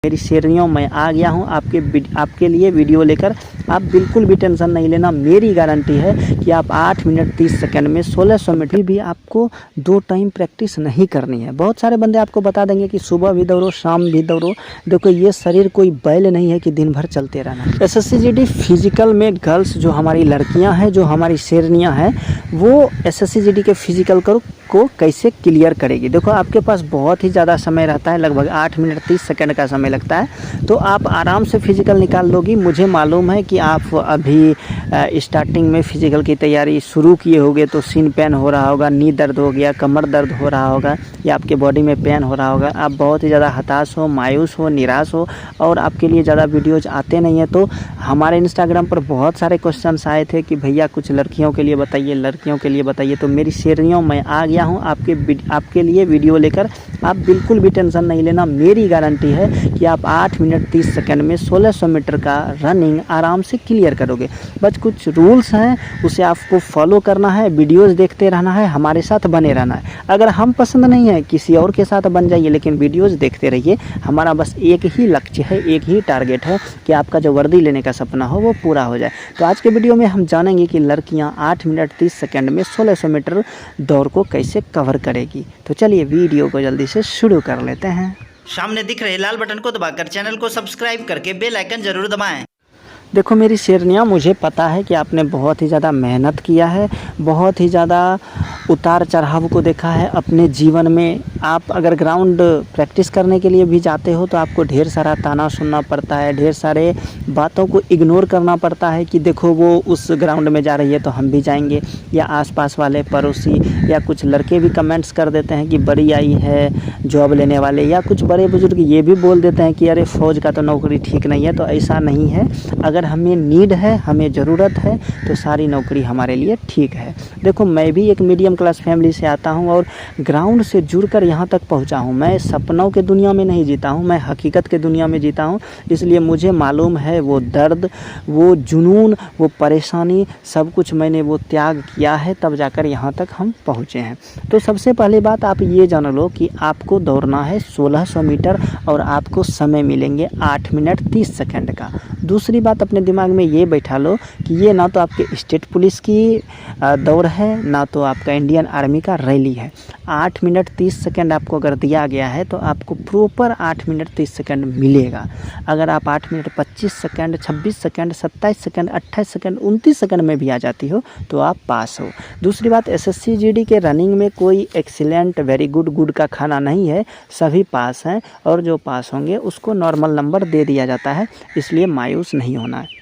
मेरी शेरनियों, मैं आ गया हूँ आपके लिए वीडियो लेकर। आप बिल्कुल भी टेंशन नहीं लेना, मेरी गारंटी है कि आप 8 मिनट 30 सेकंड में 1600 मीटर भी आपको 2 टाइम प्रैक्टिस नहीं करनी है। बहुत सारे बंदे आपको बता देंगे कि सुबह भी दौड़ो, शाम भी दौड़ो। देखो, ये शरीर कोई बैल नहीं है कि दिन भर चलते रहना। SSCGD फिजिकल में गर्ल्स जो हमारी लड़कियाँ हैं, जो हमारी शेरनियाँ हैं, वो SSCGD के फिजिकल को कैसे क्लियर करेगी। देखो, आपके पास बहुत ही ज़्यादा समय रहता है, लगभग 8 मिनट 30 सेकंड का समय लगता है, तो आप आराम से फिजिकल निकाल लोगी। मुझे मालूम है कि आप अभी स्टार्टिंग में फिजिकल की तैयारी शुरू किए होगे तो सीन पेन हो रहा होगा, नी दर्द हो गया, कमर दर्द हो रहा होगा, या आपके बॉडी में पेन हो रहा होगा। आप बहुत ही ज़्यादा हताश हो, मायूस हो, निराश हो और आपके लिए ज़्यादा वीडियोज़ आते नहीं हैं। तो हमारे इंस्टाग्राम पर बहुत सारे क्वेश्चंस आए थे कि भैया कुछ लड़कियों के लिए बताइए, लड़कियों के लिए बताइए। तो मेरी शेरनियों, मैं आ गया हूँ आपके लिए वीडियो लेकर। आप बिल्कुल भी टेंशन नहीं लेना, मेरी गारंटी है कि आप 8 मिनट 30 सेकंड में 1600 मीटर का रनिंग आराम से क्लियर करोगे। बस कुछ रूल्स हैं, उसे आपको फॉलो करना है, वीडियोस देखते रहना है, हमारे साथ बने रहना है। अगर हम पसंद नहीं है, किसी और के साथ बन जाइए, लेकिन वीडियोस देखते रहिए। हमारा बस एक ही लक्ष्य है, एक ही टारगेट है कि आपका जो वर्दी लेने का सपना हो वो पूरा हो जाए। तो आज के वीडियो में हम जानेंगे कि लड़कियाँ 8 मिनट 30 सेकंड में 1600 मीटर दौड़ को कैसे कवर करेगी। तो चलिए वीडियो को जल्दी से शुरू कर लेते हैं। सामने दिख रहे लाल बटन को दबाकर चैनल को सब्सक्राइब करके बेल आइकन जरूर दबाएं। देखो मेरी शेरनियाँ, मुझे पता है कि आपने बहुत ही ज़्यादा मेहनत किया है, बहुत ही ज़्यादा उतार चढ़ाव को देखा है अपने जीवन में। आप अगर ग्राउंड प्रैक्टिस करने के लिए भी जाते हो तो आपको ढेर सारा ताना सुनना पड़ता है, ढेर सारे बातों को इग्नोर करना पड़ता है कि देखो वो उस ग्राउंड में जा रही है तो हम भी जाएंगे, या आसपास वाले पड़ोसी या कुछ लड़के भी कमेंट्स कर देते हैं कि बड़ी आई है जॉब लेने वाले, या कुछ बड़े बुजुर्ग ये भी बोल देते हैं कि अरे फ़ौज का तो नौकरी ठीक नहीं है। तो ऐसा नहीं है, अगर हमें नीड है, हमें ज़रूरत है तो सारी नौकरी हमारे लिए ठीक है। देखो, मैं भी एक मीडियम क्लास फैमिली से आता हूँ और ग्राउंड से जुड़कर यहाँ तक पहुँचा हूँ। मैं सपनों के दुनिया में नहीं जीता हूँ, मैं हकीकत के दुनिया में जीता हूँ। इसलिए मुझे मालूम है वो दर्द, वो जुनून, वो परेशानी, सब कुछ मैंने वो त्याग किया है, तब जाकर यहाँ तक हम पहुँचे हैं। तो सबसे पहली बात आप ये जान लो कि आपको दौड़ना है 1600 मीटर और आपको समय मिलेंगे 8 मिनट 30 सेकंड का। दूसरी बात अपने दिमाग में ये बैठा लो कि ये ना तो आपके स्टेट पुलिस की दौड़ है, ना तो आपका इंडियन आर्मी का रैली है। 8 मिनट 30 सेकंड आपको अगर दिया गया है तो आपको प्रॉपर 8 मिनट 30 सेकंड मिलेगा। अगर आप 8 minute 25 second, 26 second, 27 second, 28 second, 29 second में भी आ जाती हो तो आप पास हो। दूसरी बात, SSCGD के रनिंग में कोई एक्सीलेंट, वेरी गुड का खाना नहीं है, सभी पास हैं और जो पास होंगे उसको नॉर्मल नंबर दे दिया जाता है, इसलिए मायूस नहीं होना है।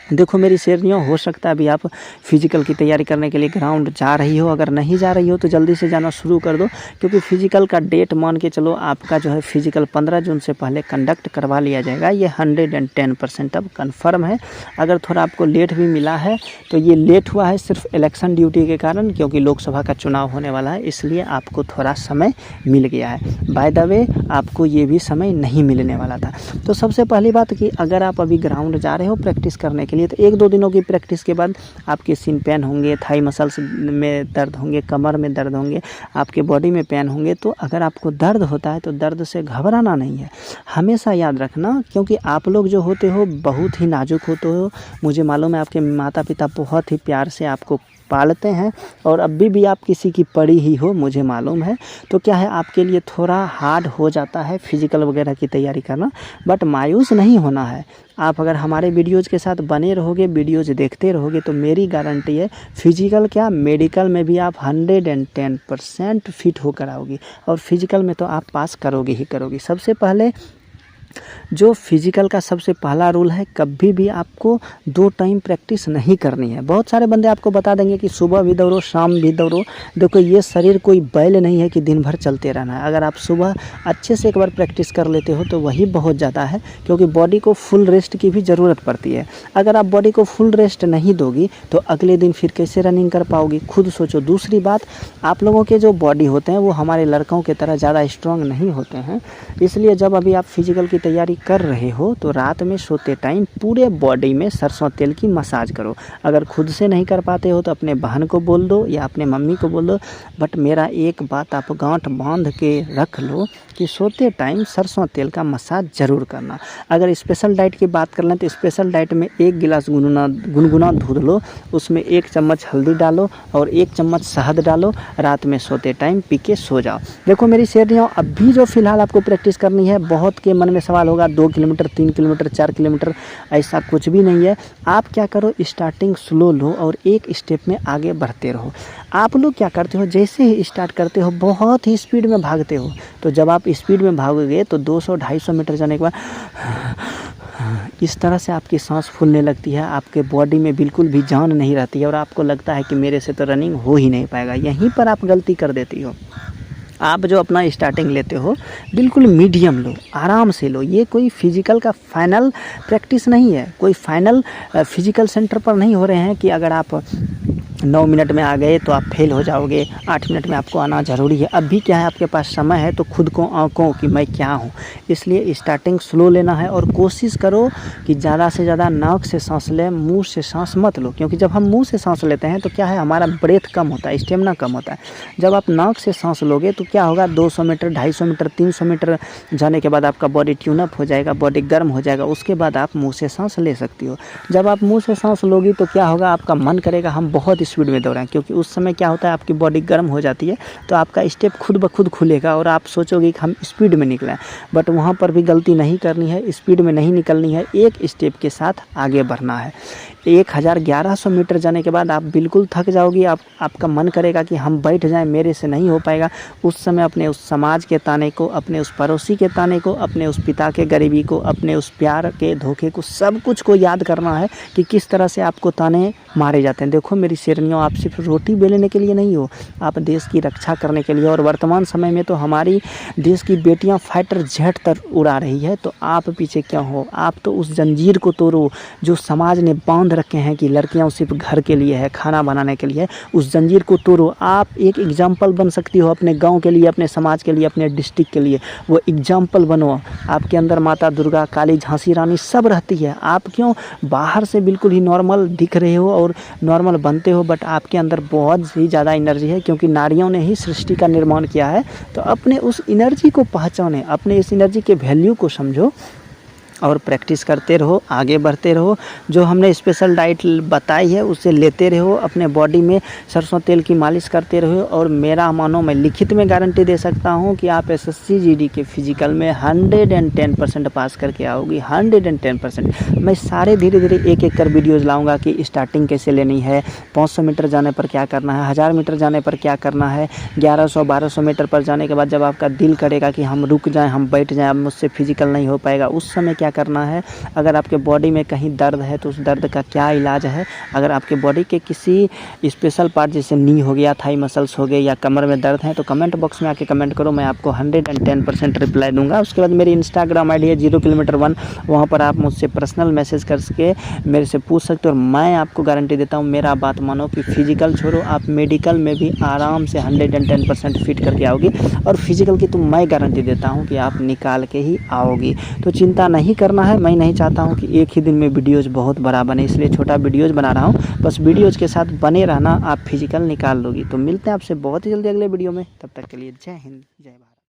देखो मेरी शेरनियों, हो सकता है अभी आप फिजिकल की तैयारी करने के लिए ग्राउंड जा रही हो, अगर नहीं जा रही हो तो जल्दी से जाना शुरू कर दो, क्योंकि फिजिकल का डेट मान के चलो आपका जो है फिजिकल 15 जून से पहले कंडक्ट करवा लिया जाएगा। ये 110% अब कन्फर्म है। अगर थोड़ा आपको लेट भी मिला है तो ये लेट हुआ है सिर्फ इलेक्शन ड्यूटी के कारण, क्योंकि लोकसभा का चुनाव होने वाला है, इसलिए आपको थोड़ा समय मिल गया है। बाय द वे, आपको ये भी समय नहीं मिलने वाला था। तो सबसे पहली बात कि अगर आप अभी ग्राउंड जा रहे हो प्रैक्टिस करने के लिए तो 1-2 दिनों की प्रैक्टिस के बाद आपके सीन पेन होंगे, थाई मसल्स में दर्द होंगे, कमर में दर्द होंगे, आपके बॉडी में पेन होंगे। तो अगर आपको दर्द होता है तो दर्द से घबराना नहीं है, हमेशा याद रखना, क्योंकि आप लोग जो होते हो बहुत ही नाजुक होते हो। मुझे मालूम है आपके माता पिता बहुत ही प्यार से आपको पालते हैं और अभी भी आप किसी की पड़ी ही हो, मुझे मालूम है। तो क्या है, आपके लिए थोड़ा हार्ड हो जाता है फिजिकल वगैरह की तैयारी करना, बट मायूस नहीं होना है। आप अगर हमारे वीडियोज़ के साथ बने रहोगे, वीडियोज़ देखते रहोगे, तो मेरी गारंटी है फिजिकल क्या मेडिकल में भी आप 110% फिट होकर आओगी और फिजिकल में तो आप पास करोगे ही करोगी। सबसे पहले जो फिजिकल का सबसे पहला रूल है, कभी भी आपको 2 टाइम प्रैक्टिस नहीं करनी है। बहुत सारे बंदे आपको बता देंगे कि सुबह भी दौड़ो, शाम भी दौड़ो। देखो, ये शरीर कोई बैल नहीं है कि दिन भर चलते रहना है। अगर आप सुबह अच्छे से एक बार प्रैक्टिस कर लेते हो तो वही बहुत ज़्यादा है, क्योंकि बॉडी को फुल रेस्ट की भी ज़रूरत पड़ती है। अगर आप बॉडी को फुल रेस्ट नहीं दोगी तो अगले दिन फिर कैसे रनिंग कर पाओगी, खुद सोचो। दूसरी बात, आप लोगों के जो बॉडी होते हैं वो हमारे लड़कों की तरह ज़्यादा स्ट्रॉन्ग नहीं होते हैं, इसलिए जब अभी आप फिजिकल की की तैयारी कर रहे हो तो रात में सोते टाइम पूरे बॉडी में सरसों तेल की मसाज करो। अगर खुद से नहीं कर पाते हो तो अपने बहन को बोल दो या अपने मम्मी को बोल दो, बट मेरा एक बात आप गांठ बांध के रख लो कि सोते टाइम सरसों तेल का मसाज ज़रूर करना। अगर स्पेशल डाइट की बात कर लें तो स्पेशल डाइट में 1 गिलास गुनगुना दूध लो, उसमें 1 चम्मच हल्दी डालो और 1 चम्मच शहद डालो, रात में सोते टाइम पी के सो जाओ। देखो मेरी शेरनियों, अभी जो फ़िलहाल आपको प्रैक्टिस करनी है, बहुत के मन में सवाल होगा 2 किलोमीटर, 3 किलोमीटर, 4 किलोमीटर, ऐसा कुछ भी नहीं है। आप क्या करो, स्टार्टिंग स्लो लो और एक स्टेप में आगे बढ़ते रहो। आप लोग क्या करते हो, जैसे ही स्टार्ट करते हो बहुत ही स्पीड में भागते हो, तो जब आप स्पीड में भागोगे तो 200-250 मीटर जाने के बाद इस तरह से आपकी सांस फूलने लगती है, आपके बॉडी में बिल्कुल भी जान नहीं रहती है और आपको लगता है कि मेरे से तो रनिंग हो ही नहीं पाएगा। यहीं पर आप गलती कर देती हो। आप जो अपना स्टार्टिंग लेते हो बिल्कुल मीडियम लो, आराम से लो। ये कोई फिजिकल का फाइनल प्रैक्टिस नहीं है, कोई फाइनल फिजिकल सेंटर पर नहीं हो रहे हैं कि अगर आप 9 मिनट में आ गए तो आप फेल हो जाओगे, 8 मिनट में आपको आना ज़रूरी है। अभी क्या है, आपके पास समय है तो खुद को आंको कि मैं क्या हूँ। इसलिए स्टार्टिंग स्लो लेना है और कोशिश करो कि ज़्यादा से ज़्यादा नाक से सांस लें, मुंह से सांस मत लो, क्योंकि जब हम मुंह से सांस लेते हैं तो क्या है, हमारा ब्रेथ कम होता है, स्टेमिना कम होता है। जब आप नाक से सांस लोगे तो क्या होगा, 200 मीटर, 250 मीटर, 300 मीटर जाने के बाद आपका बॉडी ट्यूनअप हो जाएगा, बॉडी गर्म हो जाएगा, उसके बाद आप मुँह से सांस ले सकती हो। जब आप मुँह से सांस लोगी तो क्या होगा, आपका मन करेगा हम बहुत स्पीड में दौड़ें, क्योंकि उस समय क्या होता है, आपकी बॉडी गर्म हो जाती है तो आपका स्टेप खुद ब खुद खुलेगा और आप सोचोगे कि हम स्पीड में निकलें। बट वहाँ पर भी गलती नहीं करनी है, स्पीड में नहीं निकलनी है, एक स्टेप के साथ आगे बढ़ना है। 1100 मीटर जाने के बाद आप बिल्कुल थक जाओगी, आपका मन करेगा कि हम बैठ जाएं, मेरे से नहीं हो पाएगा। उस समय अपने उस समाज के ताने को, अपने उस पड़ोसी के ताने को, अपने उस पिता के गरीबी को, अपने उस प्यार के धोखे को, सब कुछ को याद करना है कि किस तरह से आपको ताने मारे जाते हैं। देखो मेरी शेरनियों, आप सिर्फ रोटी बेलने के लिए नहीं हो, आप देश की रक्षा करने के लिए। और वर्तमान समय में तो हमारी देश की बेटियां फाइटर जेट तक उड़ा रही है, तो आप पीछे क्यों हो। आप तो उस जंजीर को तोड़ो जो समाज ने बांध रखे हैं कि लड़कियां सिर्फ घर के लिए है, खाना बनाने के लिए, उस जंजीर को तोड़ो। आप एक एग्जाम्पल बन सकती हो अपने गाँव के लिए, अपने समाज के लिए, अपने डिस्ट्रिक्ट के लिए, वो एग्जाम्पल बनो। आपके अंदर माता दुर्गा, काली, झांसी रानी सब रहती है। आप क्यों बाहर से बिल्कुल ही नॉर्मल दिख रहे हो और नॉर्मल बनते हो, बट आपके अंदर बहुत ही ज़्यादा एनर्जी है, क्योंकि नारियों ने ही सृष्टि का निर्माण किया है। तो अपने उस एनर्जी को पहचाने, अपने इस एनर्जी के वैल्यू को समझो और प्रैक्टिस करते रहो, आगे बढ़ते रहो। जो हमने स्पेशल डाइट बताई है उसे लेते रहो, अपने बॉडी में सरसों तेल की मालिश करते रहो। और मेरा मानो, मैं लिखित में गारंटी दे सकता हूँ कि आप SSC GD के फिजिकल में 110% पास करके आओगी, 110%। मैं सारे धीरे धीरे एक एक कर वीडियोज़ लाऊँगा कि स्टार्टिंग कैसे लेनी है, 500 मीटर जाने पर क्या करना है, 1000 मीटर जाने पर क्या करना है, 1100-1200 मीटर पर जाने के बाद जब आपका दिल करेगा कि हम रुक जाएँ, हम बैठ जाएँ, अब मुझसे फिजिकल नहीं हो पाएगा, उस समय क्या करना है। अगर आपके बॉडी में कहीं दर्द है तो उस दर्द का क्या इलाज है। अगर आपके बॉडी के किसी स्पेशल पार्ट जैसे नी हो गया, थाई मसल्स हो गए या कमर में दर्द है तो कमेंट बॉक्स में आके कमेंट करो, मैं आपको 110% रिप्लाई दूंगा। उसके बाद मेरी इंस्टाग्राम ID है 0 किलोमीटर 1, वहाँ पर आप मुझसे पर्सनल मैसेज करके मेरे से पूछ सकते हो। और मैं आपको गारंटी देता हूँ, मेरा बात मानो कि फिजिकल छोड़ो, आप मेडिकल में भी आराम से 110% फिट करके आओगी। और फिजिकल की तो मैं गारंटी देता हूँ कि आप निकाल के ही आओगी। तो चिंता नहीं करना है। मैं नहीं चाहता हूं कि एक ही दिन में वीडियोज़ बहुत बड़ा बने, इसलिए छोटा वीडियोज़ बना रहा हूं। बस वीडियोज़ के साथ बने रहना, आप फिजिकल निकाल लोगी। तो मिलते हैं आपसे बहुत ही जल्दी अगले वीडियो में, तब तक के लिए जय हिंद, जय भारत।